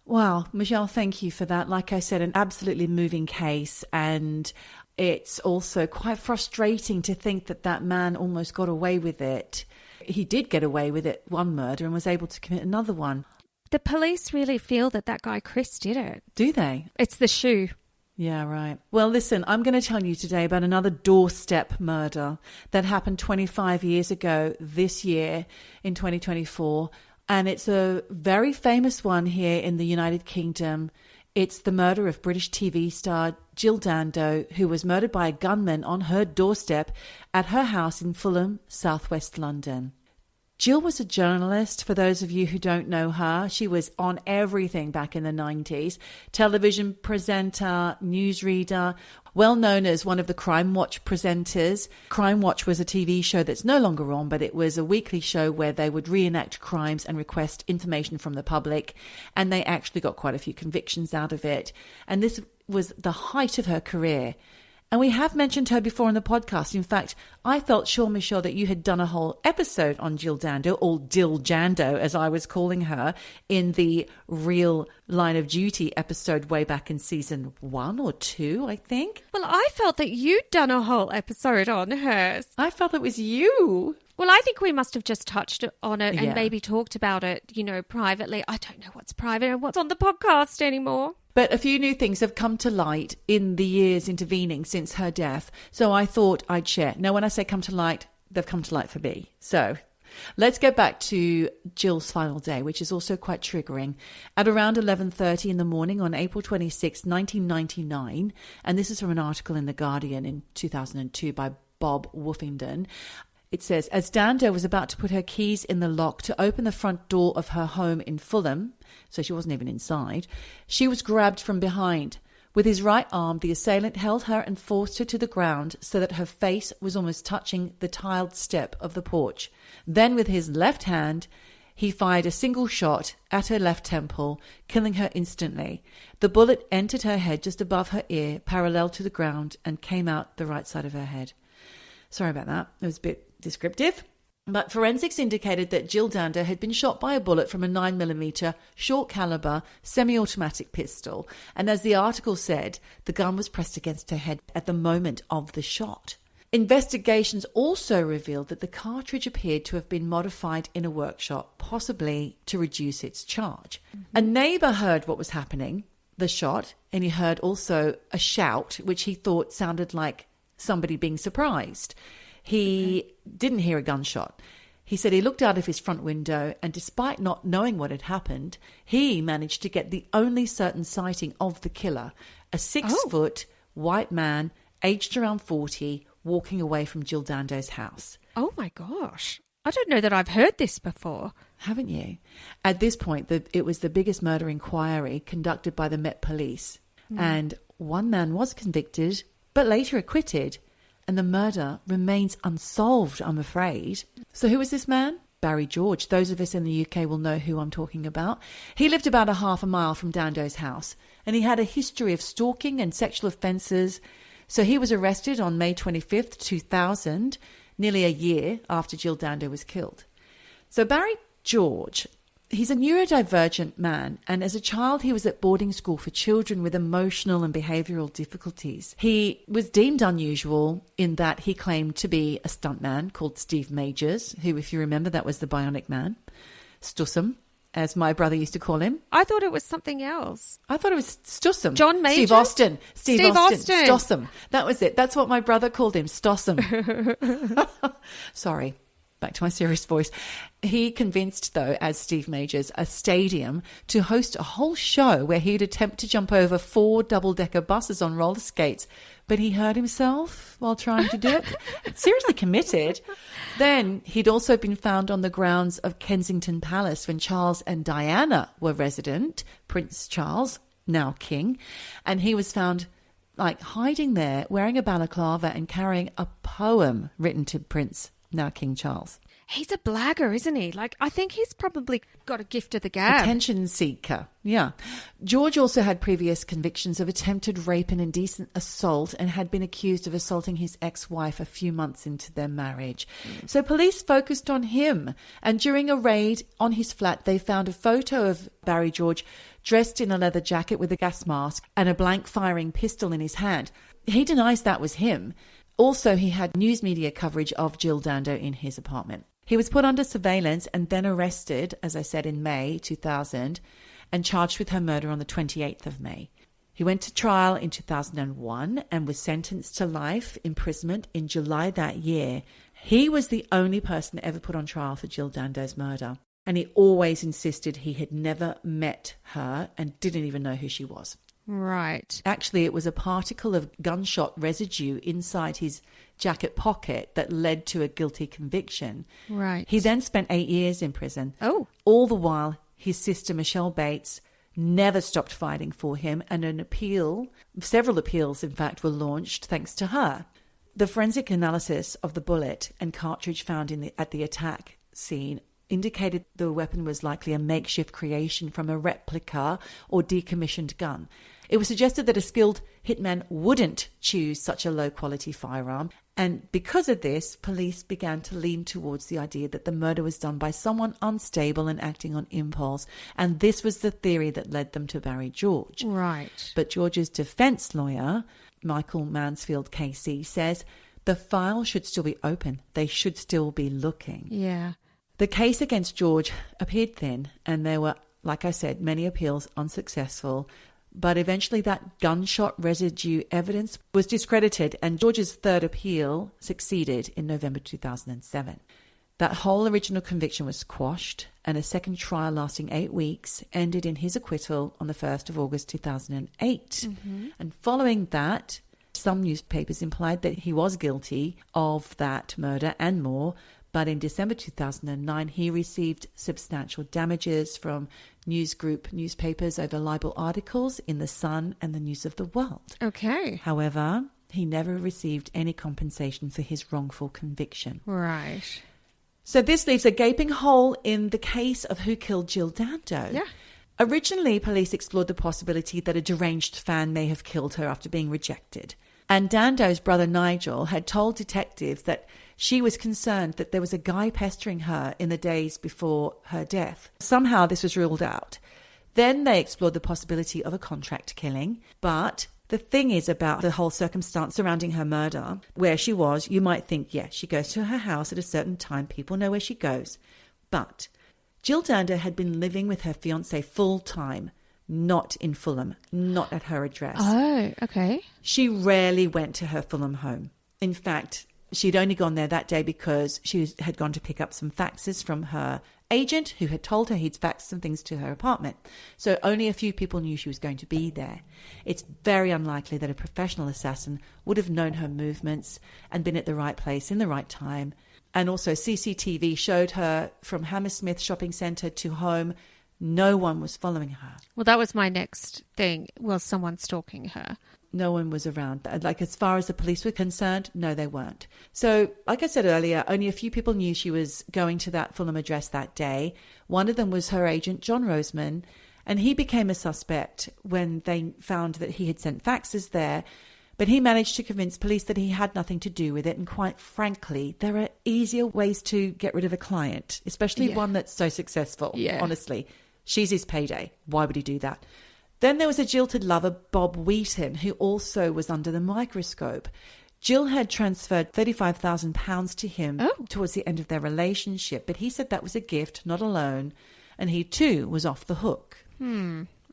Wow, Michelle, thank you for that. Like I said, an absolutely moving case, and it's also quite frustrating to think that that man almost got away with it. He did get away with it, one murder, and was able to commit another one. The police really feel that guy Chris did it. Do they? It's the shoe. Yeah, right. Well, listen, I'm going to tell you today about another doorstep murder that happened 25 years ago this year in 2024. And it's a very famous one here in the United Kingdom. It's the murder of British TV star Jill Dando, who was murdered by a gunman on her doorstep at her house in Fulham, southwest London. Jill was a journalist, for those of you who don't know her. She was on everything back in the 90s. Television presenter, newsreader, well known as one of the Crime Watch presenters. Crime Watch was a TV show that's no longer on, but it was a weekly show where they would reenact crimes and request information from the public. And they actually got quite a few convictions out of it. And this was the height of her career. And we have mentioned her before on the podcast. In fact, I felt sure, Michelle, that you had done a whole episode on Jill Dando, or Jill Jando, as I was calling her, in the Real Line of Duty episode way back in season 1 or 2, I think. Well, I felt that you'd done a whole episode on hers. I felt it was you. Well, I think we must have just touched on it and maybe talked about it, privately. I don't know what's private and what's on the podcast anymore. But a few new things have come to light in the years intervening since her death. So I thought I'd share. Now, when I say come to light, they've come to light for me. So let's get back to Jill's final day, which is also quite triggering. At around 11:30 in the morning on April 26, 1999, and this is from an article in The Guardian in 2002 by Bob Woofington, It says, as Dando was about to put her keys in the lock to open the front door of her home in Fulham, so she wasn't even inside, she was grabbed from behind. With his right arm, the assailant held her and forced her to the ground so that her face was almost touching the tiled step of the porch. Then with his left hand, he fired a single shot at her left temple, killing her instantly. The bullet entered her head just above her ear, parallel to the ground, and came out the right side of her head. Sorry about that. It was a bit descriptive. But forensics indicated that Jill Dando had been shot by a bullet from a 9mm short caliber semi-automatic pistol. And as the article said, the gun was pressed against her head at the moment of the shot. Investigations also revealed that the cartridge appeared to have been modified in a workshop, possibly to reduce its charge. A neighbour heard what was happening, the shot, and he heard also a shout, which he thought sounded like somebody being surprised. He didn't hear a gunshot. He said he looked out of his front window, and despite not knowing what had happened, he managed to get the only certain sighting of the killer, a 6-foot white man, aged around 40, walking away from Jill Dando's house. Oh my gosh. I don't know that I've heard this before. Haven't you? At this point, it was the biggest murder inquiry conducted by the Met Police. And one man was convicted, but later acquitted. And the murder remains unsolved, I'm afraid. So who was this man? Barry George. Those of us in the UK will know who I'm talking about. He lived about a half a mile from Dando's house, and he had a history of stalking and sexual offences. So he was arrested on May 25th, 2000, nearly a year after Jill Dando was killed. So Barry George, he's a neurodivergent man, and as a child he was at boarding school for children with emotional and behavioural difficulties. He was deemed unusual in that he claimed to be a stuntman called Steve Majors, who, if you remember, that was the Bionic Man. Stussum, as my brother used to call him. I thought it was something else. I thought it was Stussum. John Majors? Steve Austin. Steve Austin. Stossum. That was it. That's what my brother called him, Stossum. Sorry. Back to my serious voice. He convinced, though, as Steve Majors, a stadium to host a whole show where he'd attempt to jump over 4 double-decker buses on roller skates, but he hurt himself while trying to do it. Seriously committed. Then he'd also been found on the grounds of Kensington Palace when Charles and Diana were resident, Prince Charles, now king, and he was found hiding there, wearing a balaclava and carrying a poem written to Prince, now King Charles. He's a blagger, isn't he? I think he's probably got a gift of the gab. Attention seeker, yeah. George also had previous convictions of attempted rape and indecent assault and had been accused of assaulting his ex-wife a few months into their marriage. So police focused on him, and during a raid on his flat, they found a photo of Barry George dressed in a leather jacket with a gas mask and a blank firing pistol in his hand. He denies that was him. Also, he had news media coverage of Jill Dando in his apartment. He was put under surveillance and then arrested, as I said, in May 2000 and charged with her murder on the 28th of May. He went to trial in 2001 and was sentenced to life imprisonment in July that year. He was the only person ever put on trial for Jill Dando's murder, and he always insisted he had never met her and didn't even know who she was. Right. Actually, it was a particle of gunshot residue inside his jacket pocket that led to a guilty conviction. Right. He then spent 8 years in prison. Oh. All the while, his sister Michelle Bates never stopped fighting for him, and several appeals, in fact, were launched thanks to her. The forensic analysis of the bullet and cartridge found at the attack scene indicated the weapon was likely a makeshift creation from a replica or decommissioned gun. It was suggested that a skilled hitman wouldn't choose such a low-quality firearm, and because of this, police began to lean towards the idea that the murder was done by someone unstable and acting on impulse, and this was the theory that led them to Barry George. Right. But George's defense lawyer, Michael Mansfield KC, says the file should still be open. They should still be looking. Yeah. The case against George appeared thin, and there were, like I said, many appeals unsuccessful. But eventually that gunshot residue evidence was discredited, and George's third appeal succeeded in November 2007. That whole original conviction was quashed, and a second trial lasting 8 weeks ended in his acquittal on the 1st of August 2008. Mm-hmm. And following that, some newspapers implied that he was guilty of that murder and more. But in December 2009, he received substantial damages from news group newspapers over libel articles in The Sun and the News of the World. Okay. However, he never received any compensation for his wrongful conviction. Right. So this leaves a gaping hole in the case of who killed Jill Dando. Yeah. Originally, police explored the possibility that a deranged fan may have killed her after being rejected. And Dando's brother Nigel had told detectives that she was concerned that there was a guy pestering her in the days before her death. Somehow this was ruled out. Then they explored the possibility of a contract killing. But the thing is about the whole circumstance surrounding her murder, where she was, you might think, yeah, she goes to her house at a certain time. People know where she goes. But Jill Dando had been living with her fiancé full time, not in Fulham, not at her address. Oh, okay. She rarely went to her Fulham home. In fact, she'd only gone there that day because she had gone to pick up some faxes from her agent who had told her he'd faxed some things to her apartment. So only a few people knew she was going to be there. It's very unlikely that a professional assassin would have known her movements and been at the right place in the right time. And also CCTV showed her from Hammersmith shopping centre to home. No one was following her. Well, that was my next thing. Was someone stalking her? No one was around. Like, as far as the police were concerned, no, they weren't. So, like I said earlier, only a few people knew she was going to that Fulham address that day. One of them was her agent, John Roseman, and he became a suspect when they found that he had sent faxes there. But he managed to convince police that he had nothing to do with it. And quite frankly, there are easier ways to get rid of a client, especially one that's so successful. Yeah. Honestly, she's his payday. Why would he do that? Then there was a jilted lover, Bob Wheaton, who also was under the microscope. Jill had transferred £35,000 to him towards the end of their relationship, but he said that was a gift, not a loan, and he too was off the hook.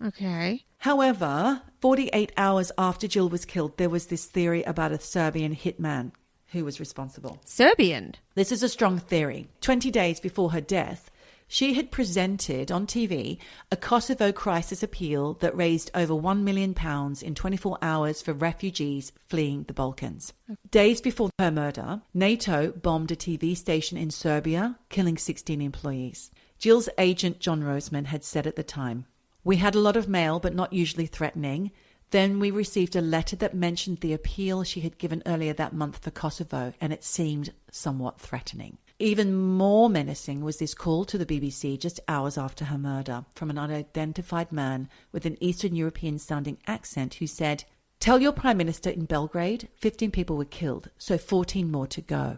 Okay. However, 48 hours after Jill was killed, there was this theory about a Serbian hitman who was responsible. Serbian? This is a strong theory. 20 days before her death, she had presented on TV a Kosovo crisis appeal that raised over £1 million in 24 hours for refugees fleeing the Balkans. Days before her murder, NATO bombed a TV station in Serbia, killing 16 employees. Jill's agent, John Roseman, had said at the time, "We had a lot of mail, but not usually threatening. Then we received a letter that mentioned the appeal she had given earlier that month for Kosovo, and it seemed somewhat threatening." Even more menacing was this call to the BBC just hours after her murder from an unidentified man with an Eastern European-sounding accent who said, "Tell your Prime Minister in Belgrade 15 people were killed, so 14 more to go."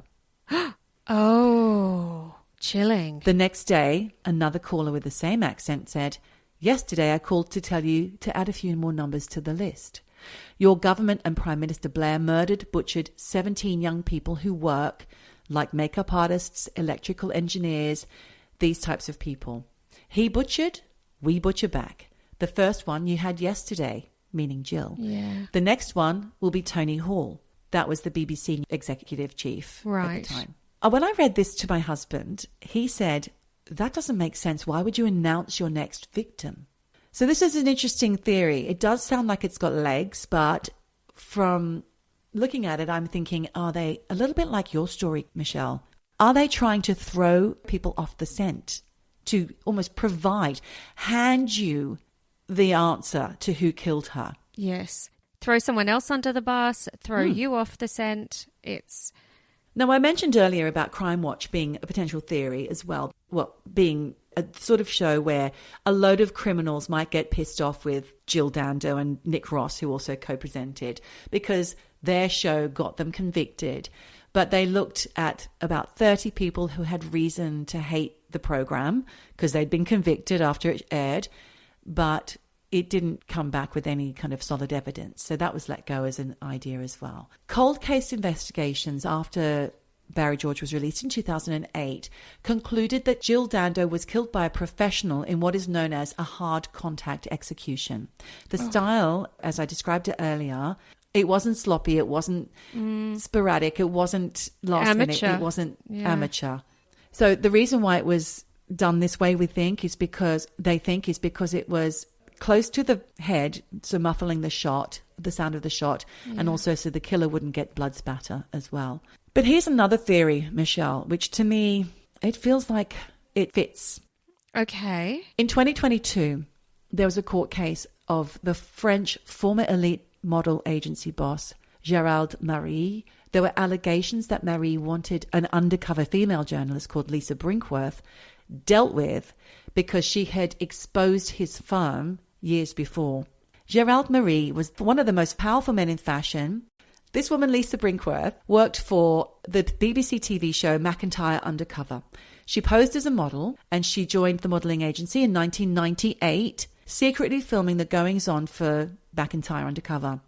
Oh, chilling. The next day, another caller with the same accent said, "Yesterday I called to tell you to add a few more numbers to the list. Your government and Prime Minister Blair murdered, butchered 17 young people who work like makeup artists, electrical engineers, these types of people. He butchered, we butcher back. The first one you had yesterday," meaning Jill. Yeah. "The next one will be Tony Hall." That was the BBC executive chief at the time. When I read this to my husband, he said, "That doesn't make sense. Why would you announce your next victim?" So this is an interesting theory. It does sound like it's got legs, but from looking at it, I'm thinking, are they a little bit like your story, Michelle? Are they trying to throw people off the scent, to almost hand you the answer to who killed her? Yes. Throw someone else under the bus, throw you off the scent. It's... Now, I mentioned earlier about Crime Watch being a potential theory as well. Well, being a sort of show where a load of criminals might get pissed off with Jill Dando and Nick Ross, who also co-presented, because their show got them convicted. But they looked at about 30 people who had reason to hate the program because they'd been convicted after it aired, but it didn't come back with any kind of solid evidence. So that was let go as an idea as well. Cold case investigations after Barry George was released in 2008 concluded that Jill Dando was killed by a professional in what is known as a hard contact execution. The style, as I described it earlier, it wasn't sloppy, it wasn't sporadic, it wasn't last minute, it wasn't amateur. So the reason why it was done this way, we think, is because it was close to the head, so muffling the shot, the sound of the shot, and also so the killer wouldn't get blood spatter as well. But here's another theory, Michelle, which to me, it feels like it fits. Okay. In 2022, there was a court case of the French former elite model agency boss, Gérald Marie. There were allegations that Marie wanted an undercover female journalist called Lisa Brinkworth dealt with because she had exposed his firm years before. Gérald Marie was one of the most powerful men in fashion. This woman, Lisa Brinkworth, worked for the BBC TV show McIntyre Undercover. She posed as a model and she joined the modelling agency in 1998, secretly filming the goings-on for McIntyre Undercover.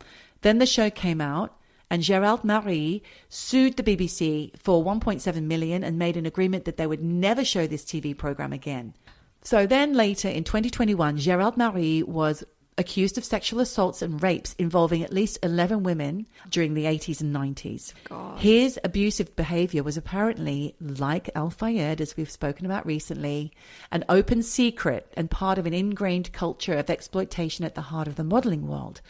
Then the show came out and Gérald Marie sued the BBC for 1.7 million and made an agreement that they would never show this TV program again. So then later in 2021, Gérald Marie was accused of sexual assaults and rapes involving at least 11 women during the 80s and 90s. God. His abusive behavior was apparently, like Al Fayed, as we've spoken about recently, an open secret and part of an ingrained culture of exploitation at the heart of the modelling world.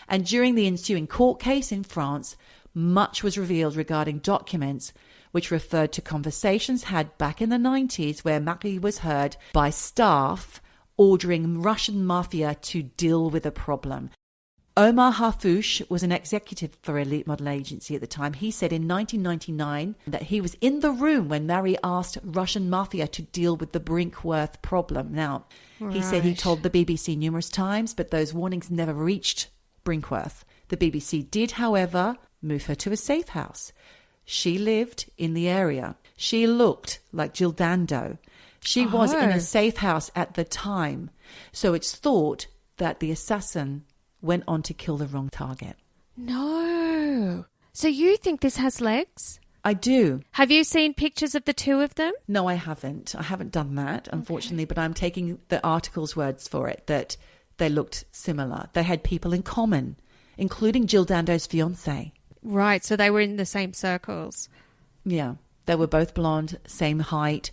And during the ensuing court case in France, much was revealed regarding documents which referred to conversations had back in the 90s where Marie was heard by staff ordering Russian mafia to deal with a problem. Omar Harfouche was an executive for Elite Model Agency at the time. He said in 1999 that he was in the room when Marie asked Russian mafia to deal with the Brinkworth problem. Now, he said he told the BBC numerous times, but those warnings never reached Brinkworth. The BBC did, however, move her to a safe house. She lived in the area. She looked like Jill Dando. She was in a safe house at the time. So it's thought that the assassin went on to kill the wrong target. No. So you think this has legs? I do. Have you seen pictures of the two of them? No, I haven't. I haven't done that, unfortunately, but I'm taking the article's words for it that they looked similar. They had people in common, including Jill Dando's fiancé. Right, so they were in the same circles. Yeah, they were both blonde, same height,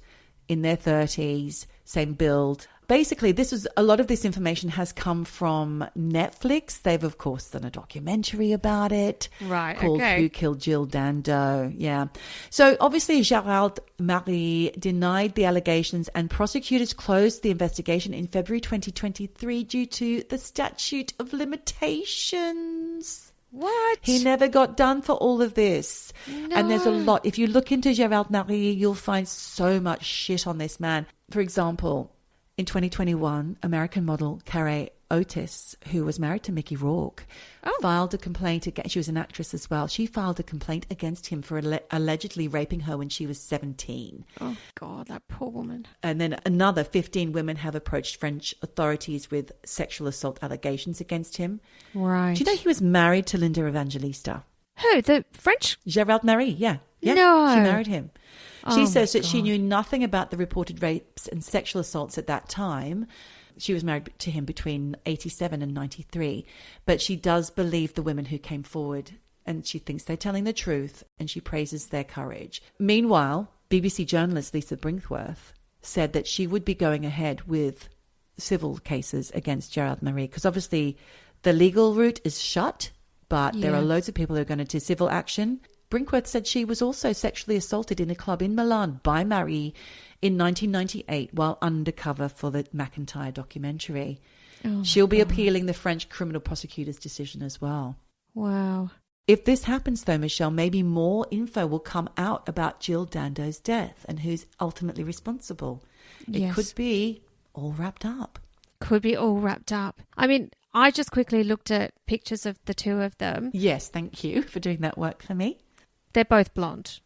in their 30s, same build. Basically, a lot of this information has come from Netflix. They've, of course, done a documentary about it. Right, called okay. Who Killed Jill Dando. Yeah. So obviously, Gérald Marie denied the allegations and prosecutors closed the investigation in February 2023 due to the statute of limitations. What? He never got done for all of this. No. And there's a lot. If you look into Gérald Marie, you'll find so much shit on this man. For example, in 2021, American model Carrie Otis, who was married to Mickey Rourke, filed a complaint against, she was an actress as well. She filed a complaint against him for allegedly raping her when she was 17. Oh, God, that poor woman. And then another 15 women have approached French authorities with sexual assault allegations against him. Right. Do you know he was married to Linda Evangelista? Who? The French? Gérald Marie, yeah. No. She married him. She Oh, says my that she God. knew nothing about the reported rapes and sexual assaults at that time. She was married to him between 87 and 93. But she does believe the women who came forward and she thinks they're telling the truth and she praises their courage. Meanwhile, BBC journalist Lisa Brinkworth said that she would be going ahead with civil cases against Gérald Marie because obviously the legal route is shut, but there are loads of people who are going into civil action. Brinkworth said she was also sexually assaulted in a club in Milan by Marie in 1998 while undercover for the McIntyre documentary. Oh, She'll be appealing the French criminal prosecutor's decision as well. Wow. If this happens, though, Michelle, maybe more info will come out about Jill Dando's death and who's ultimately responsible. It could be all wrapped up. Could be all wrapped up. I mean, I just quickly looked at pictures of the two of them. Yes, thank you for doing that work for me. They're both blonde.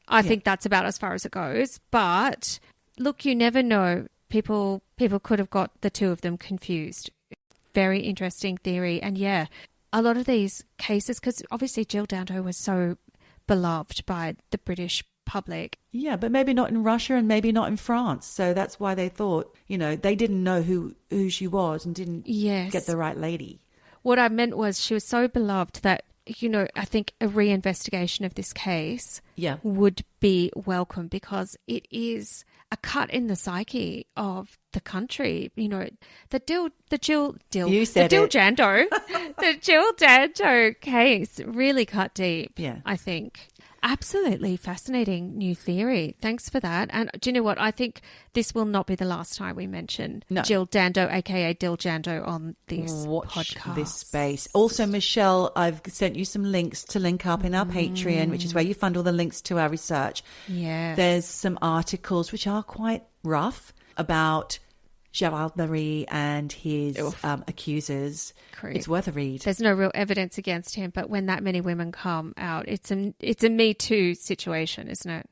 I think that's about as far as it goes. But look, you never know. People could have got the two of them confused. Very interesting theory. And yeah, a lot of these cases, because obviously Jill Dando was so beloved by the British public. Yeah, but maybe not in Russia and maybe not in France. So that's why they thought, they didn't know who she was and didn't get the right lady. What I meant was she was so beloved that I think a reinvestigation of this case Yeah. would be welcome, because it is a cut in the psyche of the country. You know, the Jill Dando, the Jill Dando case really cut deep. Yeah. I think. Absolutely fascinating new theory. Thanks for that. And do you know what? I think this will not be the last time we mention Jill Dando, aka Dill Jando, on this podcast. This space. Also, Michelle, I've sent you some links to link up in our Patreon, which is where you find all the links to our research. Yes. There's some articles which are quite rough about Gerald Marie and his accusers. Creep. It's worth a read. There's no real evidence against him, but when that many women come out, it's a Me Too situation, isn't it?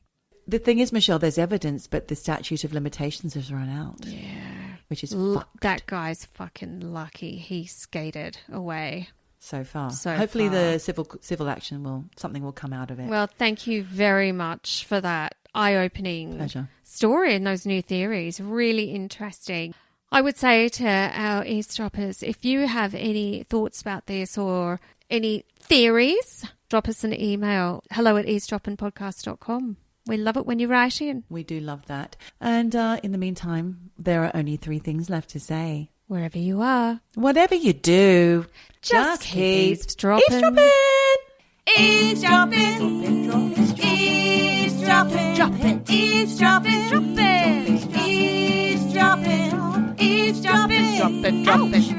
The thing is, Michelle, there's evidence, but the statute of limitations has run out. Yeah. Which is fucked. That guy's fucking lucky. He skated away. So far. Hopefully the civil action something will come out of it. Well, thank you very much for that eye-opening Pleasure. story and those new theories. Really interesting. I would say to our eavesdroppers, if you have any thoughts about this or any theories, drop us an email, hello@eavesdroppinpodcast.com. We love it when you write in. We do love that. And in the meantime, there are only 3 things left to say. Wherever you are, Whatever you do, just keep eavesdropping. Eavesdropping. Eavesdropping. Eavesdropping. Dropping. Eavesdropping. Dropping. Eavesdropping. Eavesdropping. Dropping. Ouch.